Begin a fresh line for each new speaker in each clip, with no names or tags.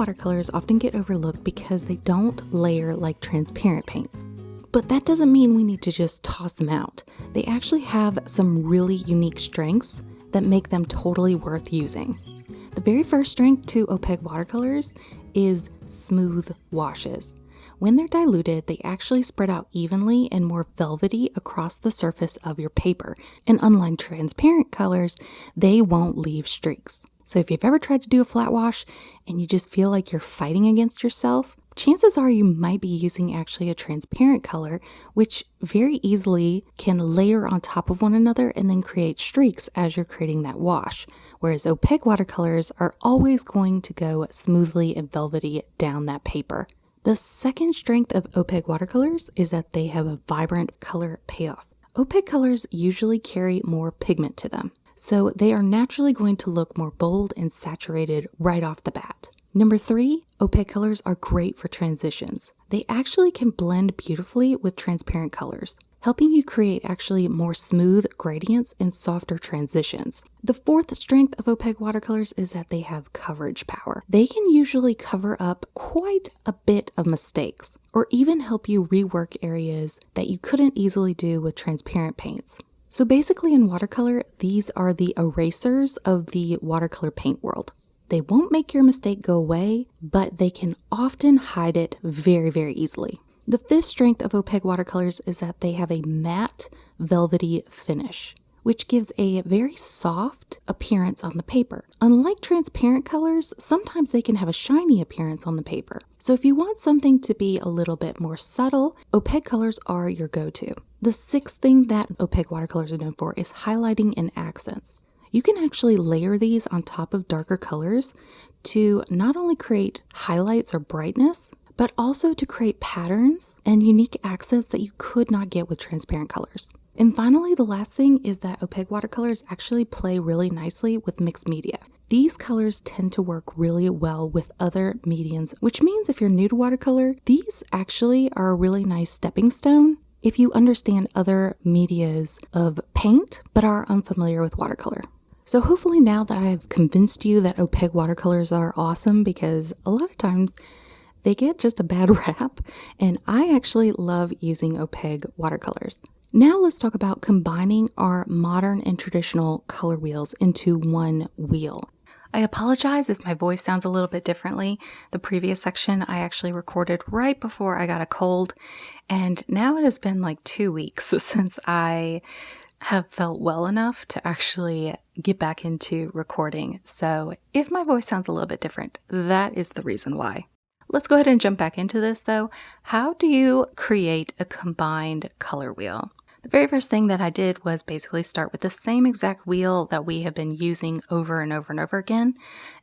watercolors often get overlooked because they don't layer like transparent paints. But that doesn't mean we need to just toss them out. They actually have some really unique strengths that make them totally worth using. The very first strength to opaque watercolors is smooth washes. When they're diluted, they actually spread out evenly and more velvety across the surface of your paper. And unlike transparent colors, they won't leave streaks. So if you've ever tried to do a flat wash and you just feel like you're fighting against yourself, chances are you might be using actually a transparent color, which very easily can layer on top of one another and then create streaks as you're creating that wash. Whereas opaque watercolors are always going to go smoothly and velvety down that paper. The second strength of opaque watercolors is that they have a vibrant color payoff. Opaque colors usually carry more pigment to them, so they are naturally going to look more bold and saturated right off the bat. Number 3, opaque colors are great for transitions. They actually can blend beautifully with transparent colors, helping you create actually more smooth gradients and softer transitions. The fourth strength of opaque watercolors is that they have coverage power. They can usually cover up quite a bit of mistakes, or even help you rework areas that you couldn't easily do with transparent paints. So basically in watercolor, these are the erasers of the watercolor paint world. They won't make your mistake go away, but they can often hide it very, very easily. The fifth strength of opaque watercolors is that they have a matte, velvety finish, which gives a very soft appearance on the paper. Unlike transparent colors, sometimes they can have a shiny appearance on the paper. So if you want something to be a little bit more subtle, opaque colors are your go-to. The sixth thing that opaque watercolors are known for is highlighting and accents. You can actually layer these on top of darker colors to not only create highlights or brightness, but also to create patterns and unique accents that you could not get with transparent colors. And finally, the last thing is that opaque watercolors actually play really nicely with mixed media. These colors tend to work really well with other mediums, which means if you're new to watercolor, these actually are a really nice stepping stone if you understand other medias of paint but are unfamiliar with watercolor. So hopefully now that I've convinced you that opaque watercolors are awesome, because a lot of times they get just a bad rap, and I actually love using opaque watercolors. Now let's talk about combining our modern and traditional color wheels into one wheel. I apologize if my voice sounds a little bit differently. The previous section I actually recorded right before I got a cold, and now it has been like 2 weeks since I have felt well enough to actually get back into recording. So if my voice sounds a little bit different, that is the reason why. Let's go ahead and jump back into this though. How do you create a combined color wheel? The very first thing that I did was basically start with the same exact wheel that we have been using over and over and over again,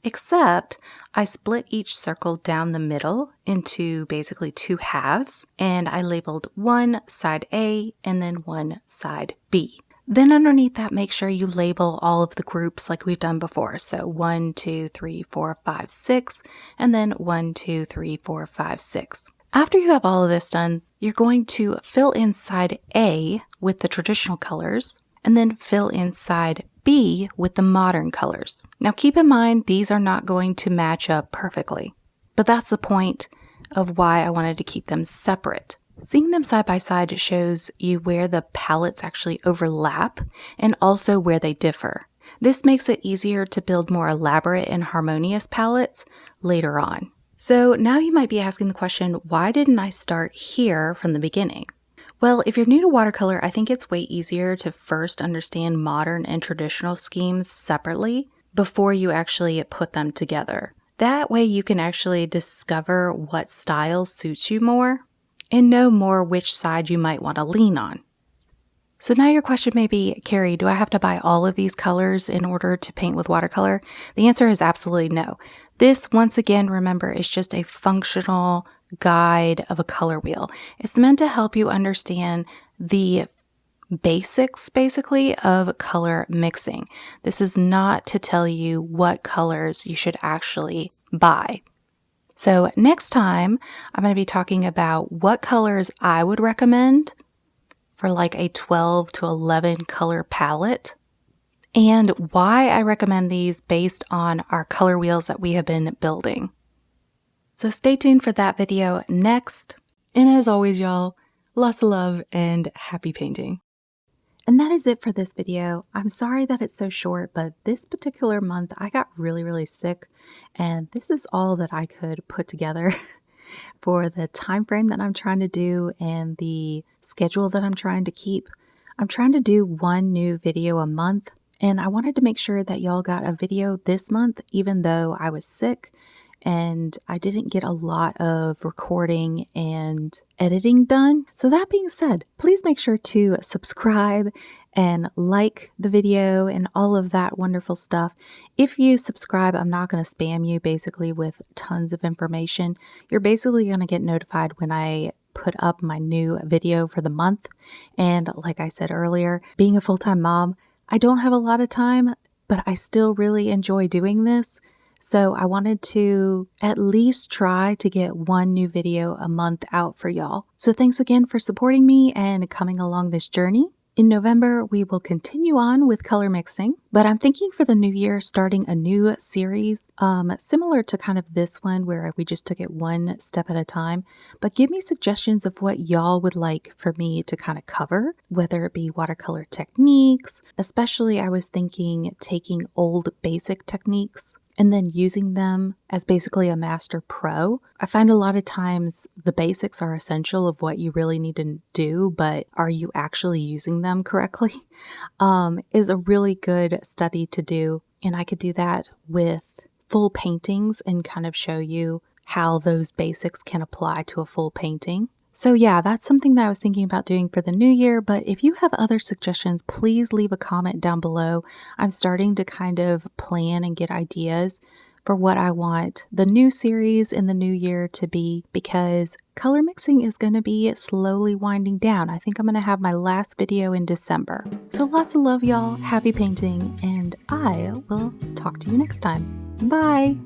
except I split each circle down the middle into basically 2 halves, and I labeled one side A and then one side B. Then underneath that, make sure you label all of the groups like we've done before. So 1, 2, 3, 4, 5, 6, and then 1, 2, 3, 4, 5, 6. After you have all of this done, you're going to fill in side A with the traditional colors, and then fill in side B with the modern colors. Now keep in mind, these are not going to match up perfectly, but that's the point of why I wanted to keep them separate. Seeing them side by side shows you where the palettes actually overlap and also where they differ. This makes it easier to build more elaborate and harmonious palettes later on. So now you might be asking the question, why didn't I start here from the beginning? Well, if you're new to watercolor, I think it's way easier to first understand modern and traditional schemes separately before you actually put them together. That way you can actually discover what style suits you more and know more which side you might want to lean on. So now your question may be, Carrie, do I have to buy all of these colors in order to paint with watercolor? The answer is absolutely no. This, once again, remember, is just a functional guide of a color wheel. It's meant to help you understand the basics, basically, of color mixing. This is not to tell you what colors you should actually buy. So next time, I'm going to be talking about what colors I would recommend for like a 12 to 11 color palette, and why I recommend these based on our color wheels that we have been building. So stay tuned for that video next. And as always, y'all, lots of love and happy painting. And that is it for this video. I'm sorry that it's so short, but this particular month I got really sick, and this is all that I could put together for the time frame that I'm trying to do and the schedule that I'm trying to keep. I'm trying to do one new video a month, and I wanted to make sure that y'all got a video this month, even though I was sick and I didn't get a lot of recording and editing done. So that being said, please make sure to subscribe and like the video and all of that wonderful stuff. If you subscribe, I'm not going to spam you basically with tons of information. You're basically going to get notified when I put up my new video for the month. And like I said earlier, being a full-time mom, I don't have a lot of time, but I still really enjoy doing this. So I wanted to at least try to get one new video a month out for y'all. So thanks again for supporting me and coming along this journey. In November, we will continue on with color mixing, but I'm thinking for the new year, starting a new series, similar to kind of this one where we just took it one step at a time. But give me suggestions of what y'all would like for me to kind of cover, whether it be watercolor techniques. Especially I was thinking taking old basic techniques and then using them as basically a master pro. I find a lot of times the basics are essential of what you really need to do, but are you actually using them correctly? Is a really good study to do. And I could do that with full paintings and kind of show you how those basics can apply to a full painting. So yeah, that's something that I was thinking about doing for the new year, but if you have other suggestions, please leave a comment down below. I'm starting to kind of plan and get ideas for what I want the new series in the new year to be, because color mixing is going to be slowly winding down. I think I'm going to have my last video in December. So lots of love, y'all. Happy painting, and I will talk to you next time. Bye!